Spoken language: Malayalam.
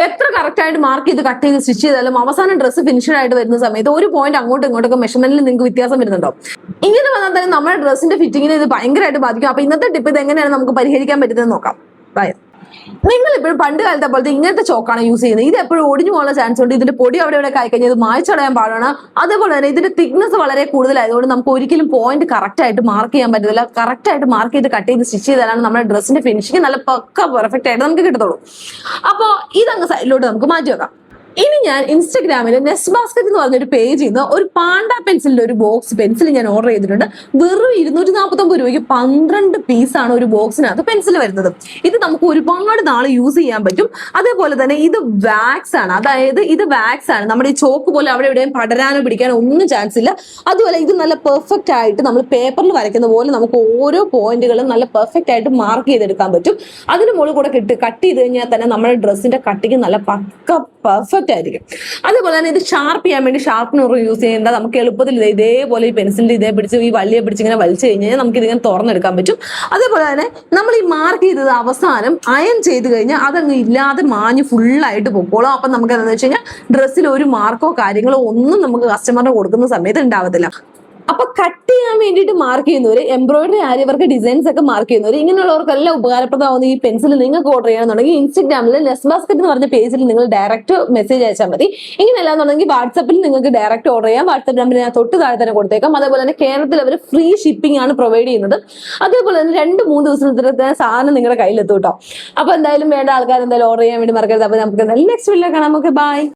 എത്ര കറക്റ്റ് ആയിട്ട് മാർക്ക് ചെയ്ത് കട്ട് ചെയ്ത് സ്റ്റിച്ച് ചെയ്താലും അവസാനം ഡ്രസ്സ് ഫിനിഷ്ഡ് ആയിട്ട് വരുന്ന സമയത്ത് ഒരു പോയിന്റ് അങ്ങോട്ടും ഇങ്ങോട്ടൊക്കെ മെഷർമെന്റിൽ നിങ്ങൾക്ക് വ്യത്യാസം വരുന്നുണ്ടോ? ഇങ്ങനെ വന്നാൽ തന്നെ നമ്മുടെ ഡ്രസ്സിന്റെ ഫിറ്റിങ്ങിനെ ഇത് ഭയങ്കരമായിട്ട് ബാധിക്കും. അപ്പൊ ഇന്നത്തെ ടിപ്പ് ഇത് എങ്ങനെയാണ് നമുക്ക് പരിഹരിക്കാൻ പറ്റുന്നത് നോക്കാം. നിങ്ങൾ ഇപ്പോഴും പണ്ട് കാലത്തെ പോലത്തെ ഇങ്ങനത്തെ ചോക്കാണ് യൂസ് ചെയ്യുന്നത്. ഇത് എപ്പോഴും ഒടിഞ്ഞു പോകാനുള്ള ചാൻസ് ഉണ്ട്. ഇതിന്റെ പൊടി അവിടെ ഇവിടെ കഴിഞ്ഞാൽ ഇത് മായ്ച്ചടയാൻ പാടാണ്. അതേപോലെ തന്നെ ഇതിന്റെ തിക്നെസ് വളരെ കൂടുതലായതുകൊണ്ട് നമുക്ക് ഒരിക്കലും പോയിന്റ് കറക്റ്റ് ആയിട്ട് മാർക്ക് ചെയ്യാൻ പറ്റത്തില്ല. കറക്റ്റ് ആയിട്ട് മാർക്ക് ചെയ്ത് കട്ട് ചെയ്ത് സ്റ്റിച്ച് ചെയ്താലാണ് നമ്മുടെ ഡ്രസ്സിന്റെ ഫിനിഷിങ് നല്ല പക്ക പെർഫെക്റ്റ് ആയിട്ട് നമുക്ക് കിട്ടത്തുള്ളൂ. അപ്പോൾ ഇതങ്ങ് സൈഡിലോട്ട് നമുക്ക് മാറ്റി വെക്കാം. ഇനി ഞാൻ ഇൻസ്റ്റാഗ്രാമിൽ നെസ്റ്റ് ബാസ്കറ്റ് എന്ന് പറഞ്ഞൊരു പേജിൽ നിന്ന് ഒരു പാണ്ട പെൻസിലിന്റെ ഒരു ബോക്സ് പെൻസിൽ ഞാൻ ഓർഡർ ചെയ്തിട്ടുണ്ട്. വെറും 249 രൂപയ്ക്ക് 12 പീസാണ് ഒരു ബോക്സിനകത്ത് പെൻസിൽ വരുന്നത്. ഇത് നമുക്ക് ഒരുപാട് നാൾ യൂസ് ചെയ്യാൻ പറ്റും. അതേപോലെ തന്നെ ഇത് വാക്സ് ആണ്, അതായത് ഇത് വാക്സ് ആണ്. നമ്മുടെ ഈ ചോക്ക് പോലെ അവിടെ എവിടെയും പടരാനോ പിടിക്കാനോ ഒന്നും ചാൻസ് ഇല്ല. അതുപോലെ ഇത് നല്ല പെർഫെക്റ്റ് ആയിട്ട് നമ്മൾ പേപ്പറിൽ വരയ്ക്കുന്ന പോലെ നമുക്ക് ഓരോ പോയിന്റുകളും നല്ല പെർഫെക്റ്റ് ആയിട്ട് മാർക്ക് ചെയ്തെടുക്കാൻ പറ്റും. അതിന് മുകളിൽ കൂടെ കട്ട് ചെയ്ത് കഴിഞ്ഞാൽ തന്നെ നമ്മുടെ ഡ്രസ്സിന്റെ കട്ടിങ് നല്ല പക്ക പെർഫെക്റ്റ് ആയിരിക്കും. അതേപോലെ തന്നെ ഇത് ഷാർപ്പ് ചെയ്യാൻ വേണ്ടി ഷാർപ്പിനർ യൂസ് ചെയ്യേണ്ട. നമുക്ക് എളുപ്പത്തിൽ ഇതേപോലെ ഈ പെൻസിലിന്റെ ഇതേ പിടിച്ച് ഈ വള്ളിയെ പിടിച്ച് ഇങ്ങനെ വലിച്ചു കഴിഞ്ഞാൽ നമുക്ക് ഇതിങ്ങനെ തുറന്നെടുക്കാൻ പറ്റും. അതേപോലെ തന്നെ നമ്മൾ ഈ മാർക്ക് ചെയ്തത് അവസാനം അയൺ ചെയ്ത് കഴിഞ്ഞാൽ അതങ്ങ് ഇല്ലാതെ മാഞ്ഞ് ഫുള്ളായിട്ട് പൊക്കോളും. അപ്പം നമുക്ക് എന്താണെന്ന് വെച്ച് കഴിഞ്ഞാൽ ഡ്രസ്സിൽ ഒരു മാർക്കോ കാര്യങ്ങളോ ഒന്നും നമുക്ക് കസ്റ്റമറിന് കൊടുക്കുന്ന സമയത്ത് ഉണ്ടാവത്തില്ല. അപ്പൊ കട്ട് ചെയ്യാൻ വേണ്ടിയിട്ട് മാർക്ക് ചെയ്യുന്നവര്, എംബ്രോയിഡറി ആര്യവർക്ക് ഡിസൈൻസ് ഒക്കെ മാർക്ക് ചെയ്യുന്നവർ, ഇങ്ങനെയുള്ളവർക്കെല്ലാം ഉപകാരപ്രദമാവുന്ന ഈ പെൻസിൽ നിങ്ങൾക്ക് ഓർഡർ ചെയ്യണമെന്നുണ്ടെങ്കിൽ ഇൻസ്റ്റാഗ്രാമിൽ നെസ്റ്റ് ബാസ്കറ്റ് എന്ന് പറഞ്ഞ പേജിൽ നിങ്ങൾ ഡയറക്റ്റ് മെസ്സേജ് അയച്ചാൽ മതി. ഇങ്ങനെയല്ലാന്നുണ്ടെങ്കിൽ വാട്സപ്പിൽ നിങ്ങൾക്ക് ഡയറക്റ്റ് ഓർഡർ ചെയ്യാം. വാട്സപ്പ് നമ്പർ ഞാൻ തൊട്ട് താഴെ തന്നെ കൊടുത്തേക്കാം. അതേപോലെ തന്നെ കേരളത്തിൽ അവർ ഫ്രീ ഷിപ്പിംഗ് ആണ് പ്രൊവൈഡ് ചെയ്യുന്നത്. അതേപോലെ തന്നെ 2-3 ദിവസത്തിന് സാധനം നിങ്ങളുടെ കയ്യിലെത്തും കേട്ടോ. അപ്പൊ എന്തായാലും വേണ്ട ആൾക്കാർ എന്തായാലും ഓർഡർ ചെയ്യാൻ വേണ്ടി മറക്കരുത്. അപ്പൊ നമുക്ക് നെക്സ്റ്റ് വീഡിയോ കാണാം. Okay, by.